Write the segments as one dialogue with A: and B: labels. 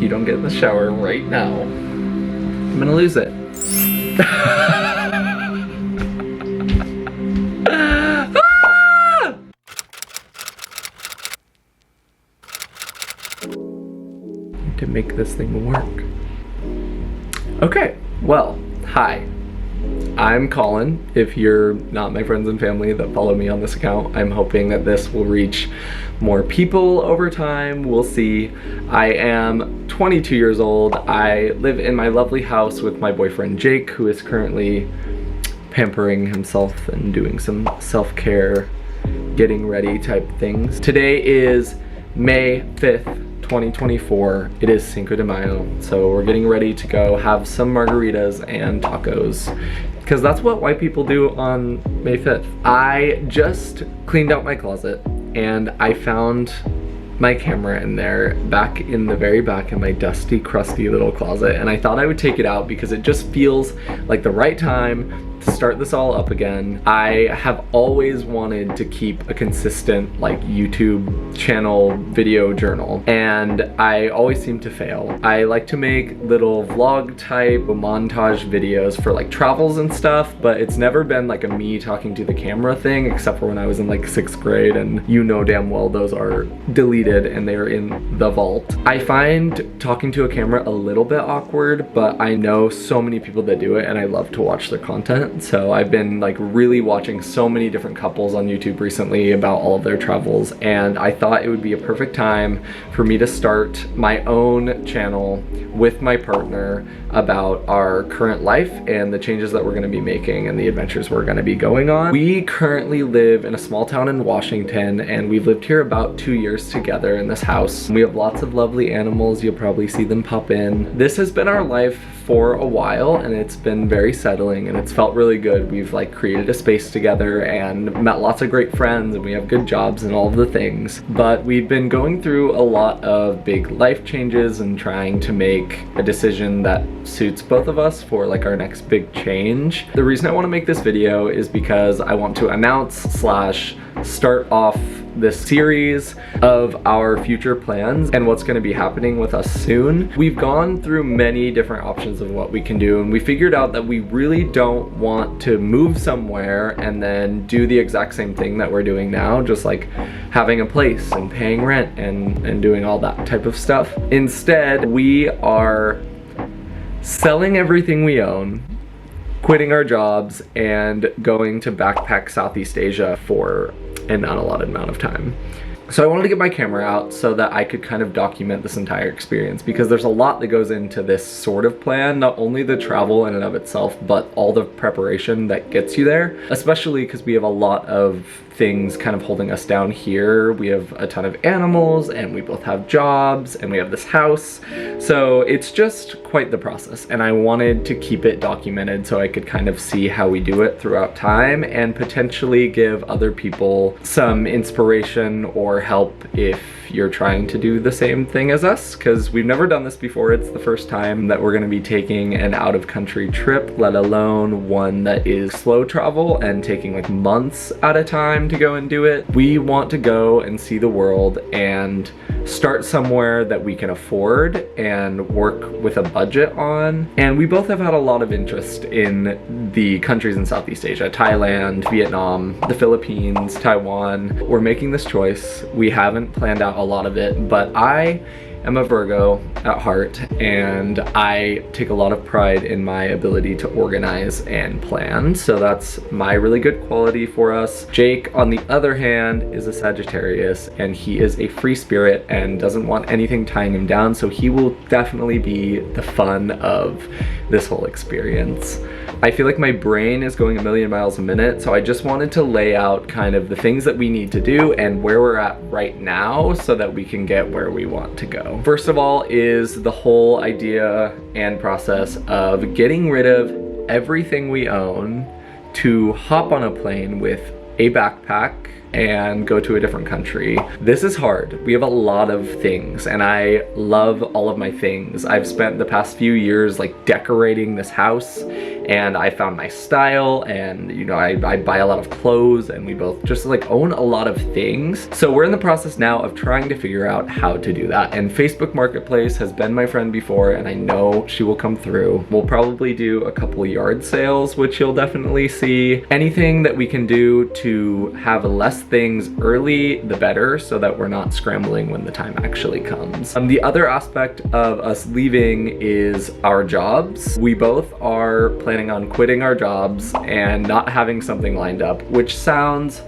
A: you don't get in the shower right now, I'm gonna lose it. To make this thing work. Okay, well, hi. I'm Colin. If you're not my friends and family that follow me on this account, I'm hoping that this will reach more people over time. We'll see. I am 22 years old. I live in my lovely house with my boyfriend Jake, who is currently pampering himself and doing some self-care, getting ready type things. Today is May 5th. 2024. It is Cinco de Mayo, so we're getting ready to go have some margaritas and tacos, because that's what white people do on May 5th. I just cleaned out my closet and I found my camera in there, back in the very back in my dusty, crusty little closet, and I thought I would take it out because it just feels like the right time to start this all up again. I have always wanted to keep a consistent like YouTube channel video journal, and I always seem to fail. I like to make little vlog type montage videos for like travels and stuff, but it's never been like a me talking to the camera thing, except for when I was in like 6th grade, and you know damn well those are deleted and they're in the vault. I find talking to a camera a little bit awkward, but I know so many people that do it and I love to watch their content. So I've been like really watching so many different couples on YouTube recently about all of their travels, and I thought it would be a perfect time for me to start my own channel with my partner about our current life and the changes that we're going to be making and the adventures we're going to be going on. We currently live in a small town in Washington, and we've lived here about 2 years together in this house. We have lots of lovely animals. You'll probably see them pop in. This has been our life for a while, and it's been very settling, and it's felt really good. We've like created a space together and met lots of great friends, and we have good jobs and all of the things, but we've been going through a lot of big life changes and trying to make a decision that suits both of us for like our next big change. The reason I want to make this video is because I want to announce slash start off this series of our future plans and what's going to be happening with us soon. We've gone through many different options of what we can do, and we figured out that we really don't want to move somewhere and then do the exact same thing that we're doing now, just like having a place and paying rent and doing all that type of stuff. Instead, we are selling everything we own, quitting our jobs, and going to backpack Southeast Asia for an unallotted amount of time. So I wanted to get my camera out so that I could kind of document this entire experience, because there's a lot that goes into this sort of plan, not only the travel in and of itself, but all the preparation that gets you there, especially because we have a lot of things kind of holding us down here. We have a ton of animals, and we both have jobs, and we have this house. So it's just quite the process, and I wanted to keep it documented so I could kind of see how we do it throughout time and potentially give other people some inspiration or help if you're trying to do the same thing as us, because we've never done this before. It's the first time that we're going to be taking an out-of-country trip, let alone one that is slow travel and taking like months at a time to go and do it. We want to go and see the world and start somewhere that we can afford and work with a budget on. And we both have had a lot of interest in the countries in Southeast Asia: Thailand, Vietnam, the Philippines, Taiwan. We're making this choice. We haven't planned out a lot of it, but I am a Virgo at heart, and I take a lot of pride in my ability to organize and plan, so that's my really good quality for us. Jake, on the other hand, is a Sagittarius, and he is a free spirit and doesn't want anything tying him down, so he will definitely be the fun of this whole experience. I feel like my brain is going a million miles a minute, so I just wanted to lay out kind of the things that we need to do and where we're at right now so that we can get where we want to go. First of all is the whole idea and process of getting rid of everything we own to hop on a plane with a backpack, and go to a different country. This is hard. We have a lot of things and I love all of my things. I've spent the past few years like decorating this house and I found my style, and you know, I buy a lot of clothes and we both just like own a lot of things. So we're in the process now of trying to figure out how to do that, and Facebook Marketplace has been my friend before and I know she will come through. We'll probably do a couple yard sales, which you'll definitely see. Anything that we can do to have less things early, the better, so that we're not scrambling when the time actually comes. The other aspect of us leaving is our jobs. We both are planning on quitting our jobs and not having something lined up, which sounds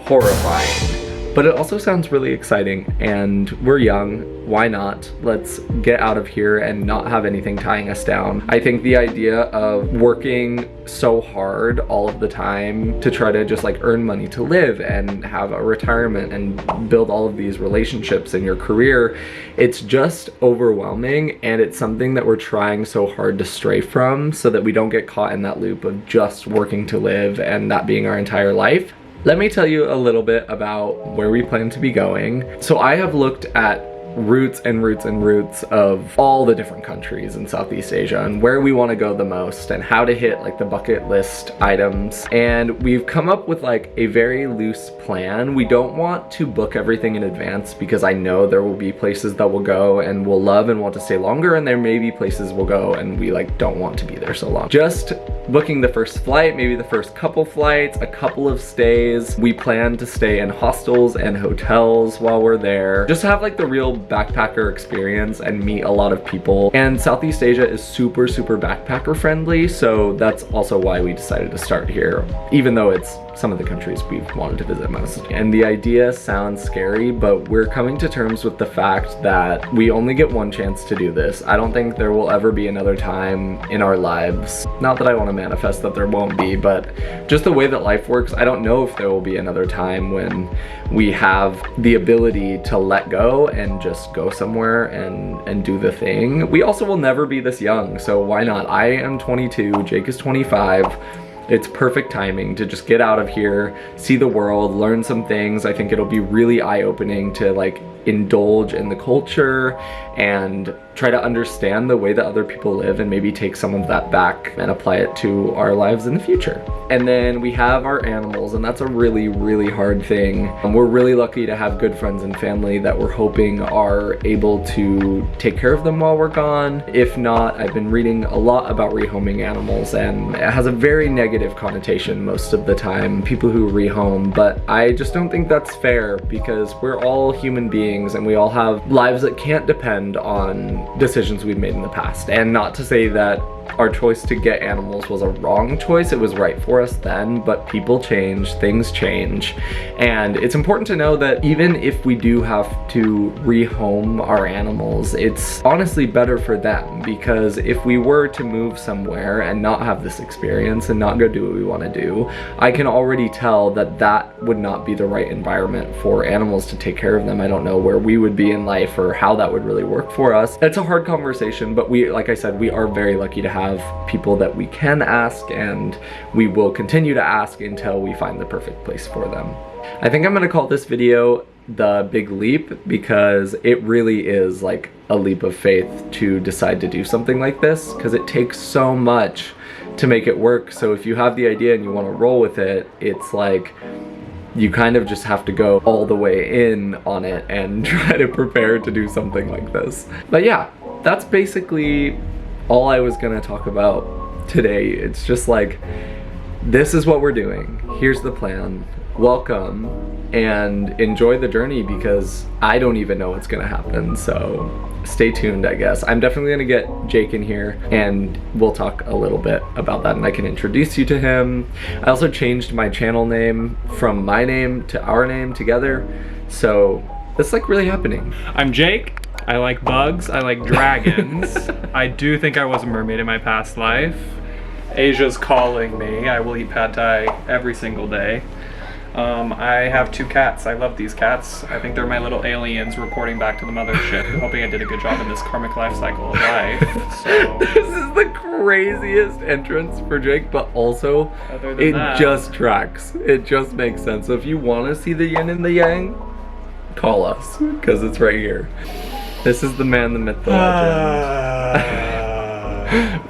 A: horrifying, but it also sounds really exciting, and we're young. Why not? Let's get out of here and not have anything tying us down. I think the idea of working so hard all of the time to try to just like earn money to live and have a retirement and build all of these relationships in your career, it's just overwhelming, and it's something that we're trying so hard to stray from so that we don't get caught in that loop of just working to live and that being our entire life. Let me tell you a little bit about where we plan to be going. So I have looked at routes and routes and routes of all the different countries in Southeast Asia and where we want to go the most and how to hit like the bucket list items. And we've come up with like a very loose plan. We don't want to book everything in advance because I know there will be places that we'll go and we'll love and want to stay longer, and there may be places we'll go and we like don't want to be there so long. Just booking the first flight, maybe the first couple flights, a couple of stays. We plan to stay in hostels and hotels while we're there. Just have like the real backpacker experience and meet a lot of people. And Southeast Asia is super backpacker friendly, so that's also why we decided to start here, even though it's some of the countries we've wanted to visit most. And the idea sounds scary, but we're coming to terms with the fact that we only get one chance to do this. I don't think there will ever be another time in our lives. Not that I want to manifest that there won't be, but just the way that life works, I don't know if there will be another time when we have the ability to let go and just go somewhere and do the thing. We also will never be this young, so why not? I am 22, Jake is 25. It's perfect timing to just get out of here, see the world, learn some things. I think it'll be really eye-opening to like indulge in the culture and try to understand the way that other people live and maybe take some of that back and apply it to our lives in the future. And then we have our animals, and that's a really hard thing. We're really lucky to have good friends and family that we're hoping are able to take care of them while we're gone. If not, I've been reading a lot about rehoming animals, and it has a very negative connotation most of the time, people who rehome, but I just don't think that's fair because we're all human beings and we all have lives that can't depend on decisions we've made in the past. And not to say that our choice to get animals was a wrong choice, it was right for us then, but people change, things change, and it's important to know that even if we do have to rehome our animals, it's honestly better for them, because if we were to move somewhere and not have this experience and not go do what we want to do, I can already tell that that would not be the right environment for animals to take care of them. I don't know where we would be in life or how that would really work for us. It's a hard conversation, but we, like I said, we are very lucky to have people that we can ask, and we will continue to ask until we find the perfect place for them. I think I'm gonna call this video the big leap, because it really is like a leap of faith to decide to do something like this, because it takes so much to make it work. So if you have the idea and you want to roll with it, it's like you kind of just have to go all the way in on it and try to prepare to do something like this. But yeah, that's basically all I was gonna talk about today. It's just like, this is what we're doing, here's the plan, welcome, and enjoy the journey, because I don't even know what's gonna happen, so stay tuned, I guess. I'm definitely gonna get Jake in here and we'll talk a little bit about that, and I can introduce you to him. I also changed my channel name from my name to our name together, so it's like really happening.
B: I'm Jake. I like bugs, I like dragons. I do think I was a mermaid in my past life. Asia's calling me. I will eat pad thai every single day. I have 2 cats. I love these cats. I think they're my little aliens reporting back to the mothership. I'm hoping I did a good job in this karmic life cycle of life. So
A: This is the craziest entrance for Jake, but also
B: Other than
A: it
B: that-
A: just tracks. It just makes sense. So if you want to see the yin and the yang, call us, because it's right here. This is the man, the myth, the legend.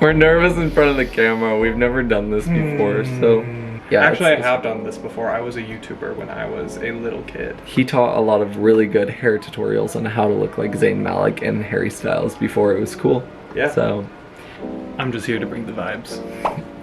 A: We're nervous in front of the camera. We've never done this before, so yeah.
B: Actually, I
A: it's-
B: have done this before. I was a YouTuber when I was a little kid.
A: He taught a lot of really good hair tutorials on how to look like Zayn Malik and Harry Styles before it was cool.
B: Yeah.
A: So
B: I'm just here to bring the vibes.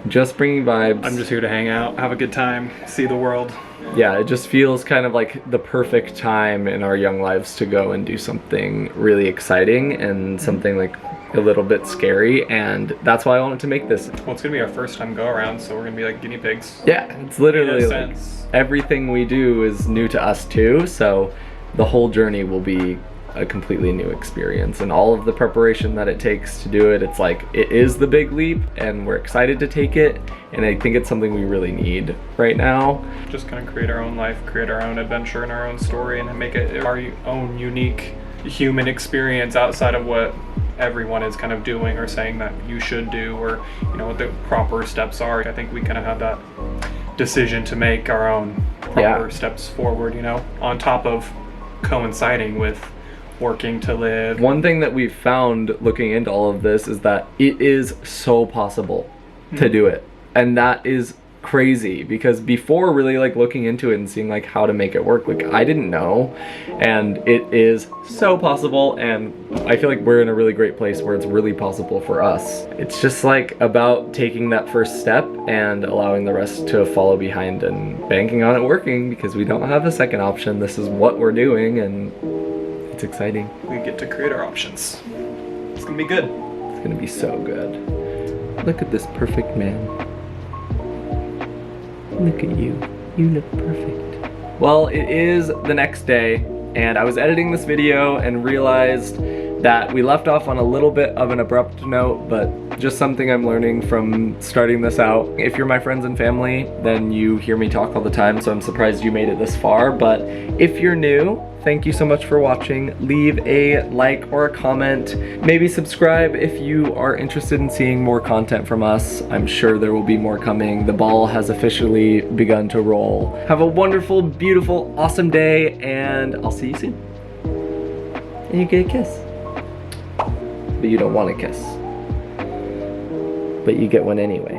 A: just bringing vibes.
B: I'm just here to hang out, have a good time, see the world.
A: Yeah, it just feels kind of like the perfect time in our young lives to go and do something really exciting and something like a little bit scary, and that's why I wanted to make this.
B: Well, it's gonna be our first time go around, so we're gonna be like guinea pigs.
A: Yeah, it's literally
B: In a
A: like
B: sense.
A: everything we do is new to us too, so the whole journey will be a completely new experience, and all of the preparation that it takes to do it, it's like it is the big leap and we're excited to take it, and I think it's something we really need right now.
B: Just kind of create our own life, create our own adventure and our own story, and make it our own unique human experience outside of what everyone is kind of doing or saying that you should do, or you know what the proper steps are. I think we kind of have that decision to make our own proper steps forward, you know, on top of coinciding with working to live.
A: One thing that we've found looking into all of this is that it is so possible to do it, and that is crazy, because before really like looking into it and seeing like how to make it work, like I didn't know, and it is so possible, and I feel like we're in a really great place where it's really possible for us. It's just like about taking that first step and allowing the rest to follow behind and banking on it working, because we don't have a second option. This is what we're doing, and it's exciting.
B: We get to create our options. It's gonna be good.
A: It's gonna be so good. Look at this perfect man. Look at you. You look perfect. Well, it is the next day, and I was editing this video and realized that we left off on a little bit of an abrupt note, but just something I'm learning from starting this out. If you're my friends and family, then you hear me talk all the time, so I'm surprised you made it this far. But if you're new, thank you so much for watching. Leave a like or a comment. Maybe subscribe if you are interested in seeing more content from us. I'm sure there will be more coming. The ball has officially begun to roll. Have a wonderful, beautiful, awesome day, and I'll see you soon. And you get a kiss. But you don't want a kiss. But you get one anyway.